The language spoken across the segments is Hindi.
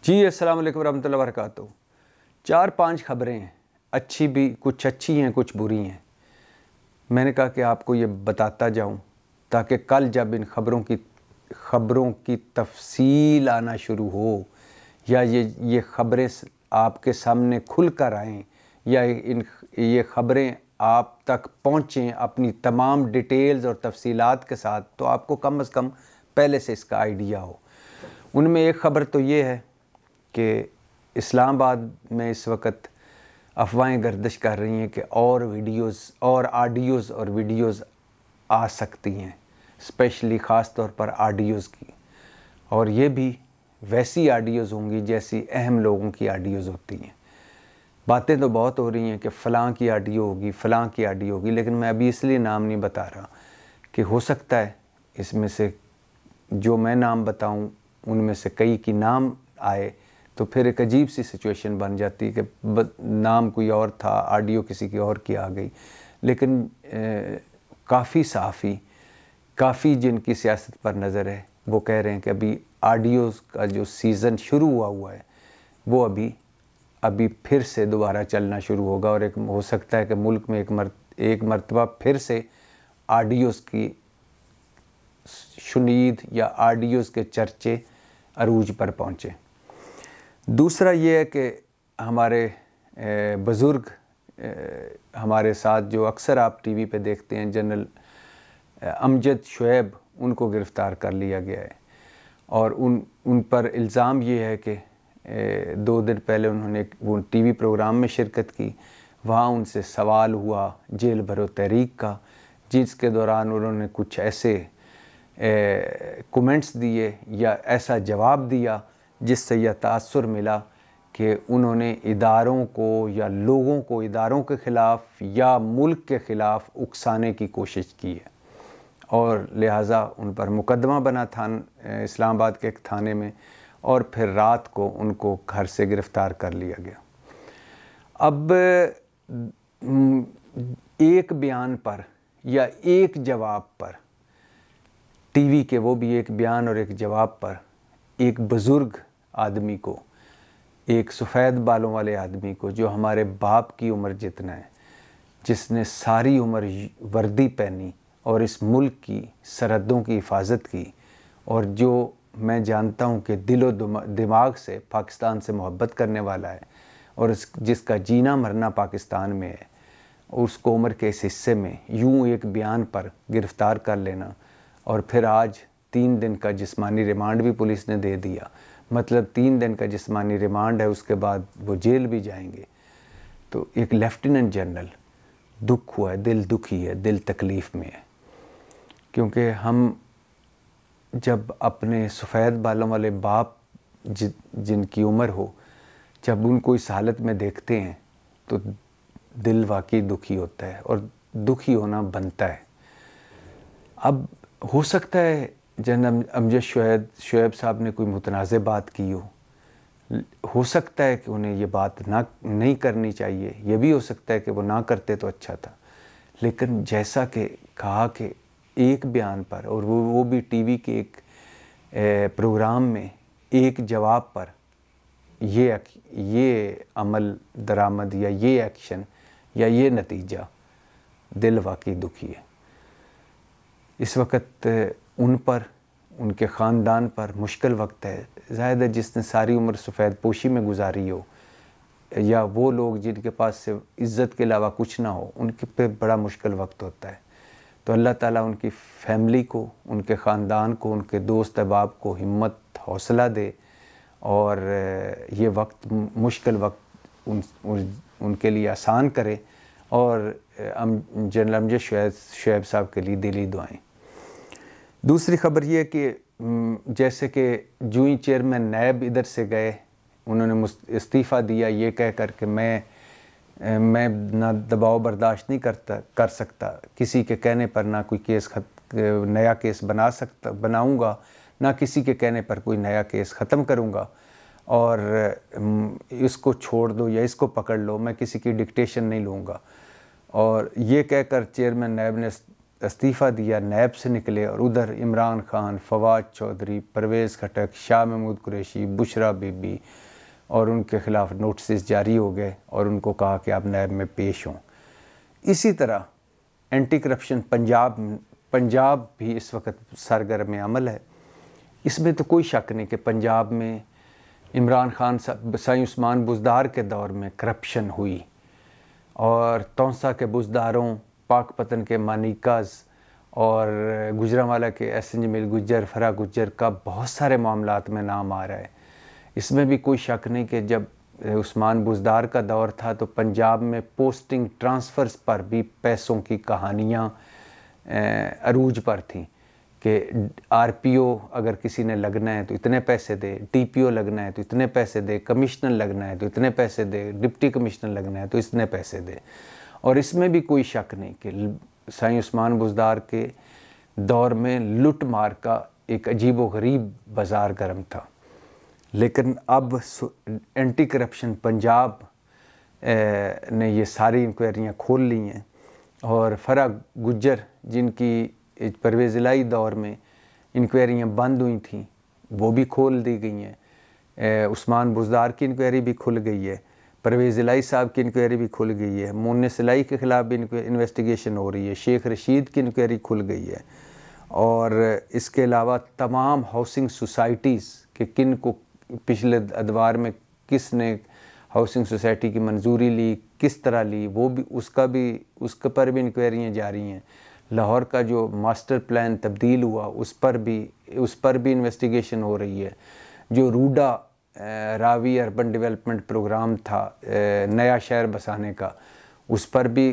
जी अस्सलाम वालेकुम रहमतुल्लाहि व बरकातहू। 4-5 खबरें हैं, अच्छी भी, कुछ अच्छी हैं कुछ बुरी हैं। मैंने कहा कि आपको ये बताता जाऊं ताकि कल जब इन खबरों की तफसील आना शुरू हो या ये खबरें आपके सामने खुल कर आएँ या ये खबरें आप तक पहुँचें अपनी तमाम डिटेल्स और तफसीलात के साथ, तो आपको कम से कम पहले से इसका आइडिया हो। उनमें एक ख़बर तो ये है कि इस्लामाबाद में इस वक्त अफवाहें गर्दिश कर रही हैं कि और वीडियोस और ऑडियोज़ और वीडियोस आ सकती हैं, स्पेशली ख़ास तौर पर ऑडियोज़ की, और ये भी वैसी ऑडियोज़ होंगी जैसी अहम लोगों की ऑडियोज़ होती हैं। बातें तो बहुत हो रही हैं कि फ़लाँ की ऑडियो होगी, फ़लाँ की ऑडियो होगी, लेकिन मैं अभी इसलिए नाम नहीं बता रहा कि हो सकता है इसमें से जो मैं नाम बताऊं उनमें से कई की नाम आए तो फिर एक अजीब सी सिचुएशन बन जाती है कि नाम कोई और था, ऑडियो किसी की और की आ गई। लेकिन काफ़ी सहाफ़ी, काफ़ी जिनकी सियासत पर नज़र है, वो कह रहे हैं कि अभी ऑडियोज़ का जो सीज़न शुरू हुआ है वो अभी फिर से दोबारा चलना शुरू होगा, और एक हो सकता है कि मुल्क में एक मरतबा फिर से ऑडियोज़ की शुनीद या ऑडियोज़ के चर्चे अरूज पर पहुँचे। दूसरा ये है कि हमारे बुज़ुर्ग हमारे साथ जो अक्सर आप टीवी पे देखते हैं, जनरल अमजद शुएब, उनको गिरफ़्तार कर लिया गया है, और उन पर इल्ज़ाम ये है कि 2 दिन पहले उन्होंने वो टीवी प्रोग्राम में शिरकत की, वहाँ उनसे सवाल हुआ जेल भरो तहरीक का, जिसके दौरान उन्होंने कुछ ऐसे कमेंट्स दिए या ऐसा जवाब दिया जिससे यह तासुर मिला कि उन्होंने इदारों को या लोगों को इदारों के ख़िलाफ़ या मुल्क के ख़िलाफ़ उकसाने की कोशिश की है, और लिहाजा उन पर मुकदमा बना इस्लामाबाद के एक थाने में, और फिर रात को उनको घर से गिरफ़्तार कर लिया गया। अब एक बयान पर या एक जवाब पर, टीवी के वो भी एक बयान और एक जवाब पर, एक बुज़ुर्ग आदमी को, एक सफ़ेद बालों वाले आदमी को जो हमारे बाप की उम्र जितना है, जिसने सारी उम्र वर्दी पहनी और इस मुल्क की सरहदों की हिफाजत की, और जो मैं जानता हूँ कि दिलो दिमाग से पाकिस्तान से मोहब्बत करने वाला है, और जिसका जीना मरना पाकिस्तान में है, उसको उम्र के इस हिस्से में यूँ एक बयान पर गिरफ़्तार कर लेना, और फिर आज 3 दिन का जिस्मानी रिमांड भी पुलिस ने दे दिया। मतलब 3 दिन का जिस्मानी रिमांड है, उसके बाद वो जेल भी जाएंगे। तो एक लेफ्टिनेंट जनरल, दुख हुआ है, दिल दुखी है, दिल तकलीफ़ में है, क्योंकि हम जब अपने सफ़ेद बालों वाले बाप जिनकी उम्र हो, जब उनको इस हालत में देखते हैं तो दिल वाकई दुखी होता है, और दुखी होना बनता है। अब हो सकता है जनरल अमजद शुएब साहब ने कोई मुतनाज़ बात की हो सकता है कि उन्हें ये बात नहीं करनी चाहिए, ये भी हो सकता है कि वो ना करते तो अच्छा था। लेकिन जैसा कि कहा कि एक बयान पर, और वो भी टीवी के एक प्रोग्राम में एक जवाब पर, ये अमल दरामद या ये एक्शन या ये नतीजा, दिल वाकई दुखी है। इस वक्त उन पर, उनके ख़ानदान पर मुश्किल वक्त है। ज़ाहिर है जिसने सारी उम्र सफ़ेद पोशी में गुजारी हो, या वो लोग जिनके पास से इज़्ज़त के अलावा कुछ ना हो, उनके पे बड़ा मुश्किल वक्त होता है। तो अल्लाह ताला उनकी फैमिली को, उनके ख़ानदान को, उनके दोस्त अहबाब को हिम्मत, हौसला दे, और ये वक्त, मुश्किल वक्त उनके लिए आसान करे, और जनरल अमजद शुएब साहब के लिए दिली दुआएं। दूसरी ख़बर ये कि जैसे कि जो ही चेयरमैन नैब इधर से गए, उन्होंने इस्तीफ़ा दिया ये कह कर कि मैं ना दबाव बर्दाश्त नहीं कर सकता, किसी के कहने पर ना कोई नया केस बनाऊंगा, ना किसी के कहने पर कोई नया केस ख़त्म करूंगा, और इसको छोड़ दो या इसको पकड़ लो, मैं किसी की डिक्टेशन नहीं लूँगा। और ये कहकर चेयरमैन नैब ने इस्तीफ़ा दिया, नैब से निकले और उधर इमरान खान, फवाद चौधरी, परवेज़ खटक, शाह महमूद कुरैशी, बुशरा बीबी और उनके ख़िलाफ़ नोटिस जारी हो गए और उनको कहा कि आप नैब में पेश हों। इसी तरह एंटी करप्शन पंजाब भी इस वक्त सरगर्म अमल है। इसमें तो कोई शक नहीं कि पंजाब में इमरान खान साईं उस्मान बुज़दार के दौर में करप्शन हुई और तौंसा के बुज़दारों, पाकपतन के मानिकाज और गुजरांवाला के एसएन जमील गुज्जर, फरा गुज्जर का बहुत सारे मामलात में नाम आ रहा है। इसमें भी कोई शक नहीं कि जब उस्मान बुज़दार का दौर था तो पंजाब में पोस्टिंग ट्रांसफ़र्स पर भी पैसों की कहानियाँ अरूज पर थीं कि आरपीओ अगर किसी ने लगना है तो इतने पैसे दे, टीपीओ लगना है तो इतने पैसे दे, कमिश्नर लगना है तो इतने पैसे दे, डिप्टी कमिश्नर लगना है तो इतने पैसे दे। और इसमें भी कोई शक नहीं कि साईं उस्मान बुज़दार के दौर में लुट मार का एक अजीब व गरीब बाज़ार गर्म था। लेकिन अब एंटी करप्शन पंजाब ने ये सारी इंक्वायरियाँ खोल ली हैं और फरा गुज्जर जिनकी परवेज़ इलाही दौर में इंक्वायरियाँ बंद हुई थी वो भी खोल दी गई हैं। उस्मान बुज़दार की इंक्वायरी भी खुल गई है, परवेज़ इलाही साहब की इंक्वायरी भी खुल गई है, मुन्निस इलाही के ख़िलाफ़ भी इन्वेस्टिगेशन हो रही है, शेख रशीद की इंक्वायरी खुल गई है। और इसके अलावा तमाम हाउसिंग सोसाइटीज़ के किन को पिछले अदवार में किसने हाउसिंग सोसाइटी की मंजूरी ली, किस तरह ली, वो भी उसके पर भी इंक्वायरियाँ जारी हैं। लाहौर का जो मास्टर प्लान तब्दील हुआ उस पर भी इन्वेस्टिगेशन हो रही है। जो RUDA Ravi urban development programme था नया शहर बसाने का, उस पर भी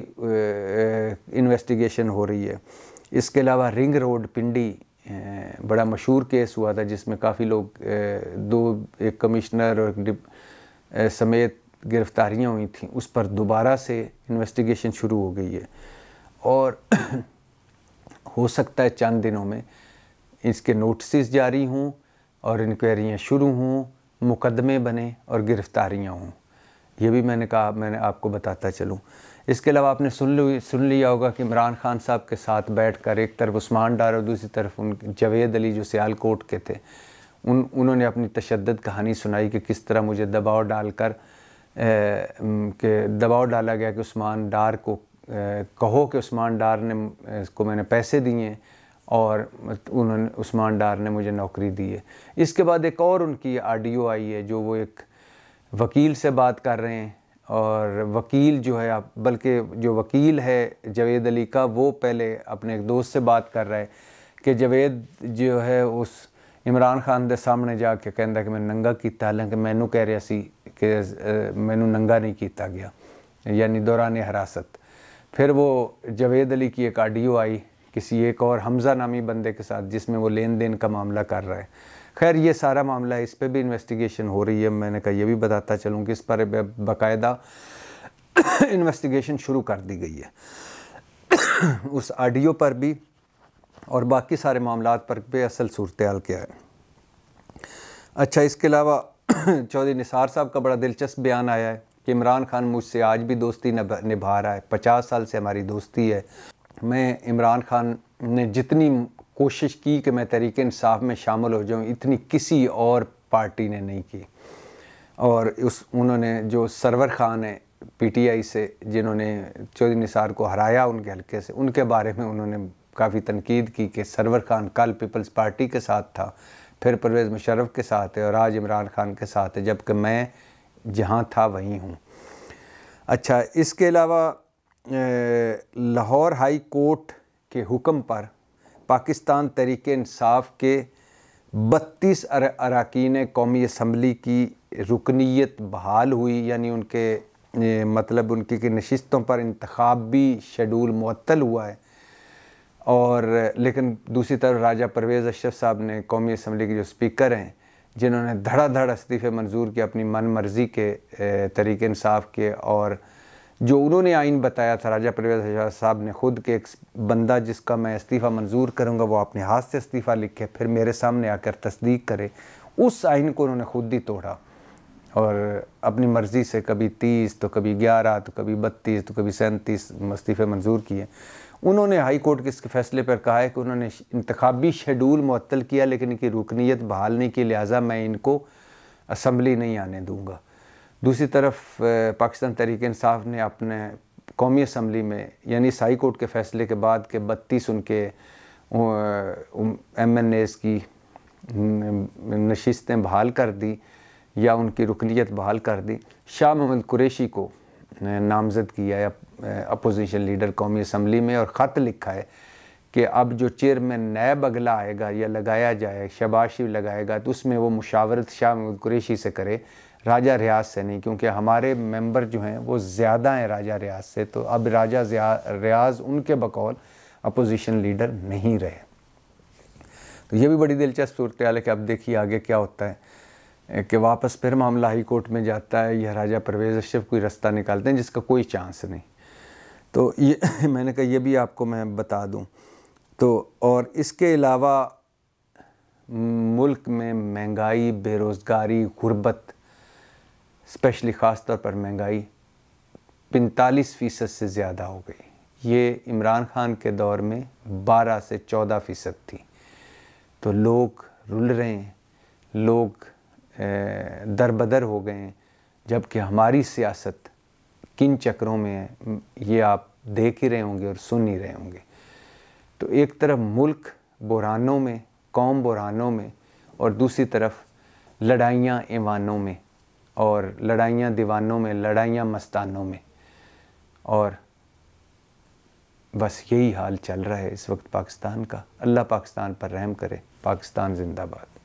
इन्वेस्टिगेशन हो रही है। इसके अलावा रिंग रोड पिंडी बड़ा मशहूर केस हुआ था जिसमें काफ़ी लोग एक कमिश्नर और समेत गिरफ्तारियां हुई थीं, उस पर दोबारा से इन्वेस्टिगेशन शुरू हो गई है। और हो सकता है चंद दिनों में इसके नोटिस जारी हों और इंक्वायरियाँ शुरू हों, मुकदमे बने और गिरफ्तारियाँ हों। ये भी मैंने आपको बताता चलूँ। इसके अलावा आपने सुन लिया होगा कि इमरान खान साहब के साथ बैठकर एक तरफ उस्मान डार और दूसरी तरफ जावेद अली जो सियालकोट के थे उन्होंने अपनी तशद्दुद कहानी सुनाई कि किस तरह मुझे दबाव डाला गया कि उस्मान डार को कहो कि उस्मान डार ने को मैंने पैसे दिए और उस्मान डार ने मुझे नौकरी दी है। इसके बाद एक और उनकी ऑडियो आई है जो वो एक वकील से बात कर रहे हैं और वकील जो है बल्कि जो वकील है जावेद अली का वो पहले अपने एक दोस्त से बात कर रहा है कि जावेद जो है उस इमरान खान के सामने जाके कहता कि मैं नंगा किया, हालांकि मैनू कह रहा सी कि मैनू नंगा नहीं किया गया, यानी दौरान हिरासत। फिर वो जावेद अली की एक ऑडियो आई किसी एक और हमज़ा नामी बंदे के साथ जिसमें वो लेन देन का मामला कर रहा है। खैर ये सारा मामला है, इस पर भी इन्वेस्टिगेशन हो रही है। मैंने कहा ये भी बताता चलूँ कि इस पर बाकायदा इन्वेस्टिगेशन शुरू कर दी गई है उस ऑडियो पर भी और बाकी सारे मामलात पर भी असल सूरत हाल क्या है। अच्छा, इसके अलावा चौधरी निसार साहब का बड़ा दिलचस्प बयान आया है कि इमरान खान मुझसे आज भी दोस्ती निभा रहा है, 50 साल से हमारी दोस्ती है। मैं इमरान खान ने जितनी कोशिश की कि मैं तहरीक इंसाफ में शामिल हो जाऊं, इतनी किसी और पार्टी ने नहीं की। और उन्होंने जो सरवर खान है पीटीआई से, जिन्होंने चौधरी निसार को हराया उनके हल्के से, उनके बारे में उन्होंने काफ़ी तनकीद की कि सरवर खान कल पीपल्स पार्टी के साथ था, फिर परवेज़ मुशर्रफ के साथ है और आज इमरान खान के साथ है, जबकि मैं जहाँ था वहीं हूँ। अच्छा, इसके अलावा लाहौर हाई कोर्ट के हुक्म पर पाकिस्तान तहरीक इंसाफ के 32 अरकान कौमी असम्बली की रुकनीत बहाल हुई, यानी उनके मतलब उनकी नशिस्तों पर इंतखाबी शेड्यूल मुअत्तल हुआ है। और लेकिन दूसरी तरफ राजा परवेज़ अशरफ साहब ने कौमी असम्बली के जो स्पीकर हैं, जिन्होंने धड़ाधड़ इस्तीफ़े मंजूर किए अपनी मन मर्ज़ी के तहरीक इंसाफ के, और जो उन्होंने आइन बताया था राजा परवेज़ अशरफ साहब ने खुद के एक बंदा जिसका मैं इस्तीफ़ा मंजूर करूँगा वो अपने हाथ से इस्तीफ़ा लिखे फिर मेरे सामने आकर तस्दीक करे, उस आइन को उन्होंने खुद ही तोड़ा और अपनी मर्ज़ी से कभी 30 तो कभी 11 तो कभी 32 तो कभी 37 इस्तीफ़े मंजूर किए। उन्होंने हाई कोर्ट के इसके फैसले पर कहा है कि उन्होंने इंतखाबी शेड्यूल मुअत्तल किया लेकिन इनकी रुकनीत बहाल नहीं की, लिहाजा मैं इनको असम्बली नहीं आने दूंगा। दूसरी तरफ पाकिस्तान तहरीक इंसाफ ने अपने कौमी असम्बली में यानी इस हाई कोर्ट के फ़ैसले के बाद के 32 उनके MNAs की नशिस्तें बहाल कर दी या उनकी रुकनीत बहाल कर दी। शाह मोहम्मद कुरैशी को नामज़द किया है अपोजिशन लीडर कौमी असम्बली में, और ख़त लिखा है कि अब जो चेयरमैन नैब अगला आएगा या लगाया जाए, शहबाज शरीफ लगाएगा, तो उसमें वो मुशावरत शाह मोहम्मद कुरैशी से करे, राजा रियाज से नहीं, क्योंकि हमारे मेंबर जो हैं वो ज़्यादा हैं राजा रियाज से। तो अब राजा रियाज उनके बकौल अपोजिशन लीडर नहीं रहे। तो ये भी बड़ी दिलचस्प सूरत हाल है कि अब देखिए आगे क्या होता है कि वापस फिर मामला हाई कोर्ट में जाता है या राजा परवेज़ अशरफ कोई रास्ता निकालते हैं जिसका कोई चांस नहीं। तो ये मैंने कहा ये भी आपको मैं बता दूं। तो और इसके अलावा मुल्क में महंगाई, बेरोज़गारी, गुर्बत, स्पेशली ख़ास तौर पर महंगाई 45% से ज़्यादा हो गई। ये इमरान खान के दौर में 12 से 14% थी। तो लोग रुल रहे हैं, लोग दरबदर हो गए हैं, जबकि हमारी सियासत किन चक्रों में है ये आप देख ही रहे होंगे और सुन ही रहे होंगे। तो एक तरफ मुल्क बुरहानों में, कौम बुरहानों में, और दूसरी तरफ लड़ाइयाँ ईवानों में और लड़ाइयाँ दीवानों में, लड़ाइयाँ मस्तानों में, और बस यही हाल चल रहा है इस वक्त पाकिस्तान का। अल्लाह पाकिस्तान पर रहम करे। पाकिस्तान जिंदाबाद।